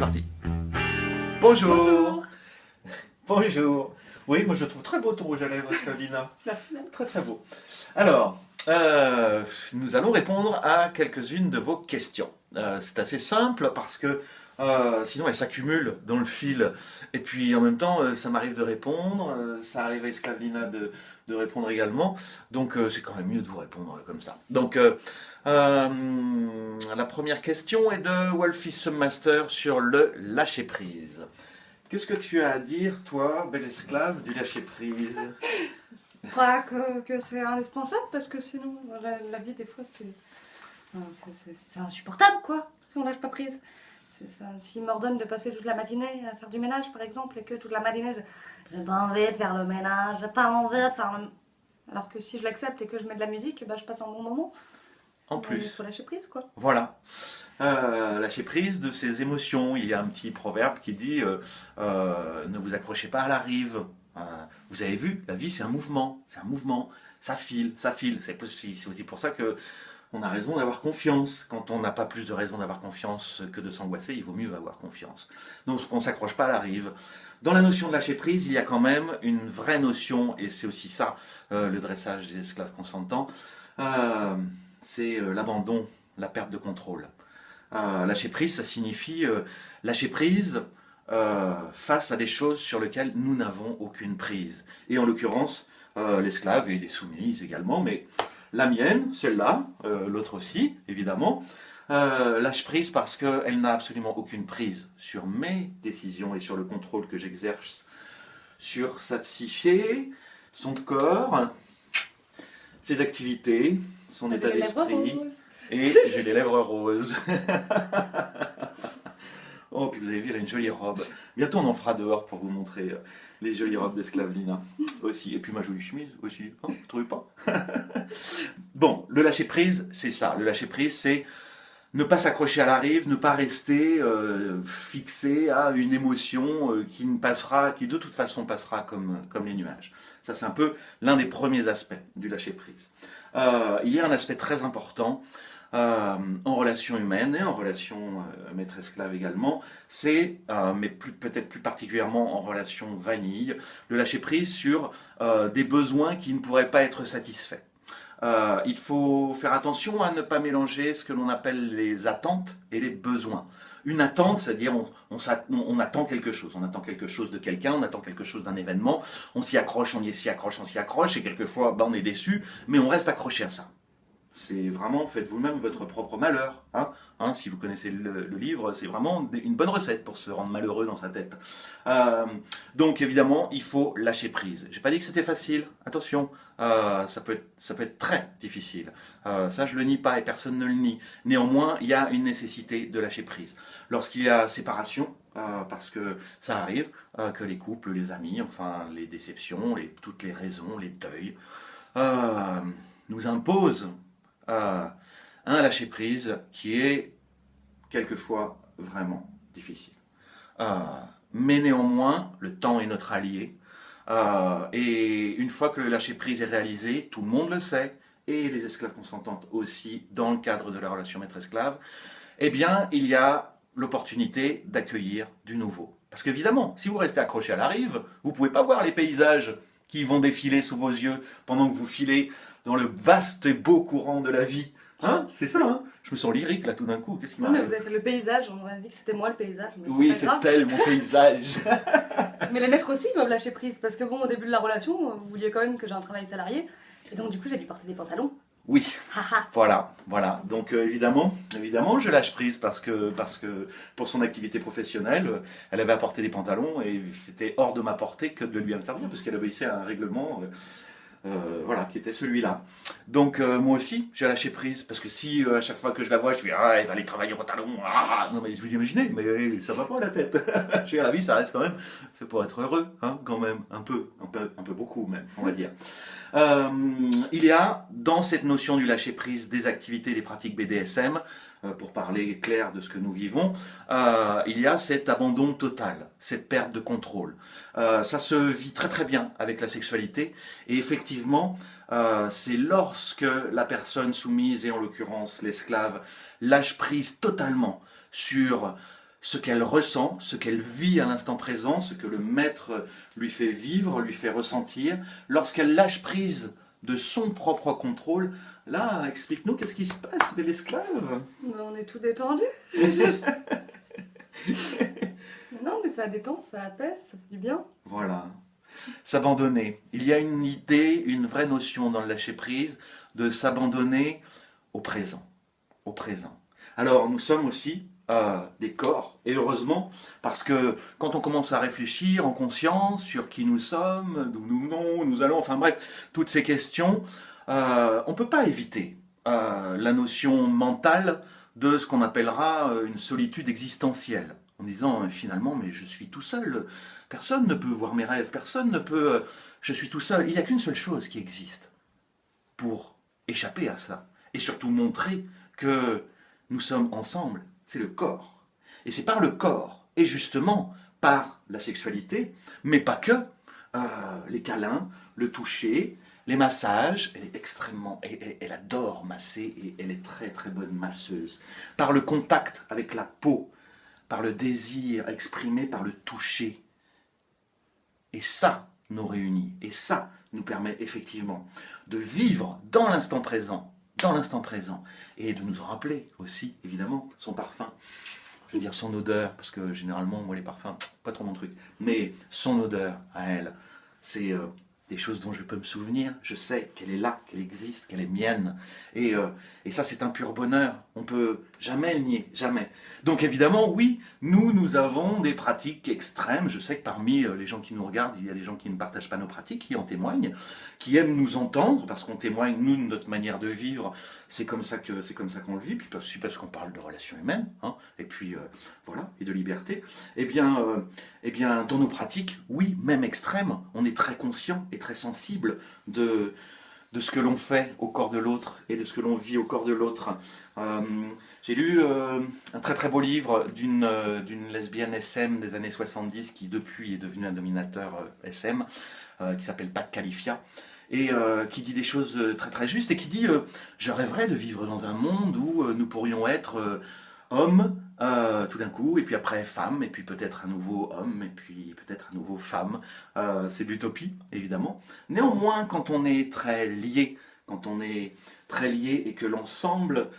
parti. Bonjour. Bonjour. Bonjour. Oui, moi je trouve très beau ton rouge à lèvres, Sclavina. Merci bien. Très très beau. Alors, nous allons répondre à quelques-unes de vos questions. C'est assez simple parce que sinon elles s'accumulent dans le fil. Et puis en même temps, ça m'arrive de répondre, ça arrive à Sclavina de répondre également. Donc c'est quand même mieux de vous répondre comme ça. Donc la première question est de Wolfie Submaster sur le lâcher-prise. Qu'est-ce que tu as à dire, toi, bel esclave du lâcher-prise? Que c'est indispensable parce que sinon la vie des fois c'est insupportable quoi si on lâche pas prise. S'il m'ordonne de passer toute la matinée à faire du ménage par exemple et que toute la matinée j'ai pas envie de faire le ménage, j'ai pas envie de faire le... Alors que si je l'accepte et que je mets de la musique, bah, je passe un bon moment. En plus. Il faut lâcher prise quoi. Voilà. Lâcher prise de ses émotions. Il y a un petit proverbe qui dit ne vous accrochez pas à la rive. Vous avez vu, la vie c'est un mouvement, ça file. C'est aussi pour ça que on a raison d'avoir confiance. Quand on n'a pas plus de raison d'avoir confiance que de s'angoisser, il vaut mieux avoir confiance. Donc on ne s'accroche pas à la rive. Dans la notion de lâcher prise, il y a quand même une vraie notion, et c'est aussi ça le dressage des esclaves consentants, c'est l'abandon, la perte de contrôle. Lâcher prise, ça signifie lâcher prise face à des choses sur lesquelles nous n'avons aucune prise. Et en l'occurrence, l'esclave et les soumises également, mais la mienne, celle-là, l'autre aussi, évidemment, lâche prise parce qu'elle n'a absolument aucune prise sur mes décisions et sur le contrôle que j'exerce sur sa psyché, son corps, ses activités, son état d'esprit. Et j'ai les lèvres roses. Oh, puis vous avez vu, elle a une jolie robe. Bientôt, on en fera dehors pour vous montrer les jolies robes d'Esclavina aussi. Et puis ma jolie chemise aussi. Hein, vous ne trouvez pas? Bon, le lâcher-prise, c'est ça. Le lâcher-prise, c'est ne pas s'accrocher à la rive, ne pas rester fixé à une émotion qui de toute façon passera comme les nuages. Ça, c'est un peu l'un des premiers aspects du lâcher-prise. Il y a un aspect très important en relation humaine et en relation maître-esclave également, c'est, mais peut-être plus particulièrement en relation vanille, le lâcher-prise sur des besoins qui ne pourraient pas être satisfaits. Il faut faire attention à ne pas mélanger ce que l'on appelle les attentes et les besoins. Une attente, c'est-à-dire on attend quelque chose de quelqu'un, on attend quelque chose d'un événement, on s'y accroche, et quelquefois on est déçu, mais on reste accroché à ça. C'est vraiment, faites vous-même votre propre malheur. Si vous connaissez le livre, c'est vraiment une bonne recette pour se rendre malheureux dans sa tête. Donc évidemment, il faut lâcher prise. J'ai pas dit que c'était facile, attention, ça peut être très difficile. Ça, je le nie pas et personne ne le nie. Néanmoins, il y a une nécessité de lâcher prise. Lorsqu'il y a séparation, parce que ça arrive, que les couples, les amis, enfin les déceptions, toutes les raisons, les deuils, nous imposent un lâcher-prise qui est quelquefois vraiment difficile. Mais néanmoins, le temps est notre allié. Et une fois que le lâcher-prise est réalisé, tout le monde le sait, et les esclaves consentantes aussi, dans le cadre de la relation maître-esclave, eh bien, il y a l'opportunité d'accueillir du nouveau. Parce qu'évidemment, si vous restez accroché à la rive, vous ne pouvez pas voir les paysages qui vont défiler sous vos yeux pendant que vous filez dans le vaste et beau courant de la vie. C'est ça, hein? Je me sens lyrique là tout d'un coup. Qu'est-ce qui m'arrive? Mais vous avez fait le paysage, on m'a dit que c'était moi le paysage. Mais oui, c'est tel mon paysage. Mais les maîtres aussi doivent lâcher prise parce que bon, au début de la relation, vous vouliez quand même que j'ai un travail salarié et donc du coup j'ai dû porter des pantalons. Oui, voilà. Donc évidemment, je lâche prise parce que pour son activité professionnelle, elle avait apporté des pantalons et c'était hors de ma portée que de lui interdire parce qu'elle obéissait à un règlement qui était celui-là. Donc moi aussi, j'ai lâché prise parce que si à chaque fois que je la vois, je fais elle va aller travailler au pantalon. Non mais vous imaginez, mais ça va pas la tête. Je veux dire, la vie, ça reste quand même fait pour être heureux, quand même, un peu beaucoup même, on va dire. Il y a dans cette notion du lâcher-prise des activités, des pratiques BDSM, pour parler clair de ce que nous vivons, il y a cet abandon total, cette perte de contrôle. Ça se vit très très bien avec la sexualité et effectivement, c'est lorsque la personne soumise, et en l'occurrence l'esclave, lâche prise totalement sur ce qu'elle ressent, ce qu'elle vit à l'instant présent, ce que le maître lui fait vivre, lui fait ressentir. Lorsqu'elle lâche prise de son propre contrôle, là, explique-nous qu'est-ce qui se passe, bel esclave. On est tout détendu. Et Mais non, mais ça détend, ça apaise, ça fait du bien. voilà. S'abandonner. Il y a une idée, une vraie notion dans le lâcher-prise de s'abandonner au présent. Au présent. Alors, nous sommes aussi des corps, et heureusement, parce que quand on commence à réfléchir en conscience sur qui nous sommes, d'où nous venons, où nous allons, enfin bref, toutes ces questions, on ne peut pas éviter la notion mentale de ce qu'on appellera une solitude existentielle, en disant finalement, mais je suis tout seul, personne ne peut voir mes rêves, personne ne peut... je suis tout seul. Il n'y a qu'une seule chose qui existe pour échapper à ça, et surtout montrer que nous sommes ensemble, c'est le corps. Et c'est par le corps, et justement par la sexualité, mais pas que, les câlins, le toucher, les massages, elle est extrêmement, elle adore masser, et elle est très très bonne masseuse. Par le contact avec la peau, par le désir exprimé par le toucher. Et ça nous réunit, et ça nous permet effectivement de vivre dans l'instant présent, et de nous en rappeler aussi, évidemment, son parfum. Je veux dire son odeur, parce que généralement, moi les parfums, pas trop mon truc, mais son odeur à elle, c'est des choses dont je peux me souvenir, je sais qu'elle est là, qu'elle existe, qu'elle est mienne, et ça c'est un pur bonheur, on peut jamais le nier, jamais. Donc évidemment, oui, nous avons des pratiques extrêmes, je sais que parmi les gens qui nous regardent, il y a des gens qui ne partagent pas nos pratiques, qui en témoignent, qui aiment nous entendre, parce qu'on témoigne, nous, de notre manière de vivre, c'est comme ça qu'on le vit, puis parce qu'on parle de relations humaines, hein, et puis voilà, et de liberté, eh bien, dans nos pratiques, oui, même extrêmes, on est très conscient et très sensible de ce que l'on fait au corps de l'autre et de ce que l'on vit au corps de l'autre. J'ai lu un très très beau livre d'une lesbienne SM des années 70 qui depuis est devenue un dominateur SM, qui s'appelle Pat Califia, et qui dit des choses très très justes, et qui dit je rêverais de vivre dans un monde où nous pourrions être hommes tout d'un coup, et puis après femme, et puis peut-être à nouveau homme, et puis peut-être à nouveau femme. C'est l'utopie, évidemment. Néanmoins, quand on est très lié, et que l'ensemble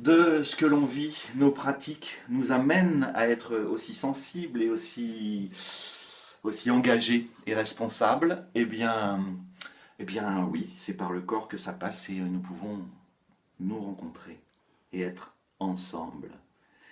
de ce que l'on vit, nos pratiques, nous amènent à être aussi sensibles et aussi engagés et responsables, eh bien oui, c'est par le corps que ça passe, et nous pouvons nous rencontrer et être ensemble.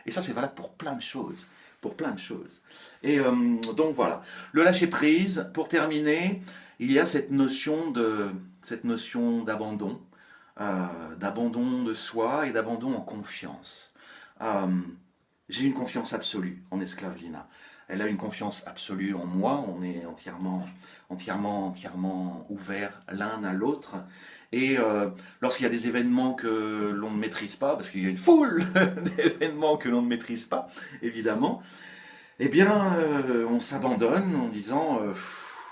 Et ça, c'est valable pour plein de choses. Et donc voilà. Le lâcher-prise, pour terminer, il y a cette notion d'abandon, d'abandon de soi et d'abandon en confiance. J'ai une confiance absolue en esclave Lina. Elle a une confiance absolue en moi. On est entièrement ouverts l'un à l'autre. Et lorsqu'il y a des événements que l'on ne maîtrise pas, parce qu'il y a une foule d'événements que l'on ne maîtrise pas, évidemment, eh bien, on s'abandonne en disant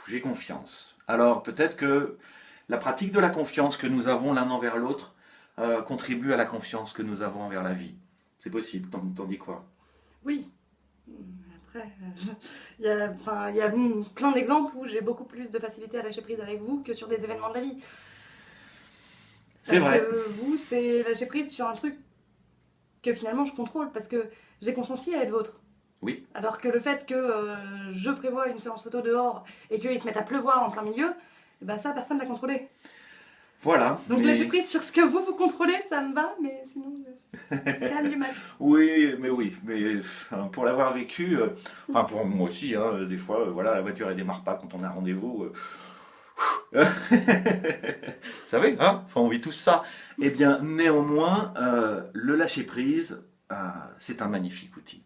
j'ai confiance. Alors peut-être que la pratique de la confiance que nous avons l'un envers l'autre contribue à la confiance que nous avons envers la vie. C'est possible, t'en dis quoi? Oui. Après, il y a plein d'exemples où j'ai beaucoup plus de facilité à lâcher prise avec vous que sur des événements de la vie. C'est vrai. Parce que vous, c'est lâcher prise sur un truc que finalement je contrôle, parce que j'ai consenti à être vôtre. Oui. Alors que le fait que je prévois une séance photo dehors et qu'il se mette à pleuvoir en plein milieu, bah ça, personne ne l'a contrôlé. Voilà. Donc lâcher prise sur ce que vous contrôlez, ça me va, mais sinon, calme du mal. Oui, mais pour l'avoir vécu, enfin pour moi aussi, hein, des fois, voilà, la voiture elle démarre pas quand on a un rendez-vous. Vous savez, hein, enfin, on vit tous ça. Eh bien, néanmoins, le lâcher-prise, c'est un magnifique outil.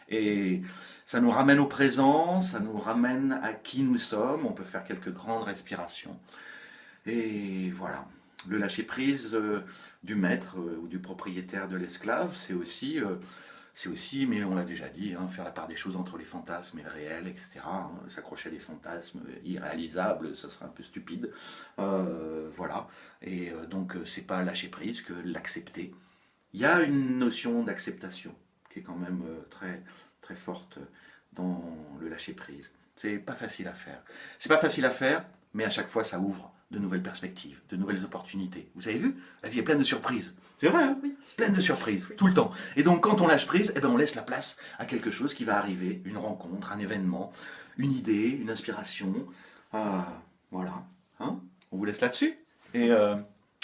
Et ça nous ramène au présent, ça nous ramène à qui nous sommes. On peut faire quelques grandes respirations. Et voilà, le lâcher-prise du maître ou du propriétaire de l'esclave, c'est aussi, mais on l'a déjà dit, hein, faire la part des choses entre les fantasmes et le réel, etc. Hein, s'accrocher à des fantasmes irréalisables, ça serait un peu stupide. Voilà, et donc c'est pas lâcher prise que l'accepter. Il y a une notion d'acceptation qui qui est quand même très, très forte dans le lâcher-prise. C'est pas facile à faire. C'est pas facile à faire, mais à chaque fois, ça ouvre de nouvelles perspectives, de nouvelles opportunités. Vous avez vu? La vie est pleine de surprises. C'est vrai, hein? Oui. Pleine de surprises, tout le temps. Et donc, quand on lâche prise, eh ben, on laisse la place à quelque chose qui va arriver, une rencontre, un événement, une idée, une inspiration. Voilà. Hein, on vous laisse là-dessus. Et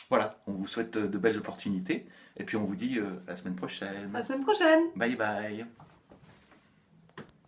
voilà, on vous souhaite de belles opportunités. Et puis, on vous dit à la semaine prochaine. À la semaine prochaine. Bye bye.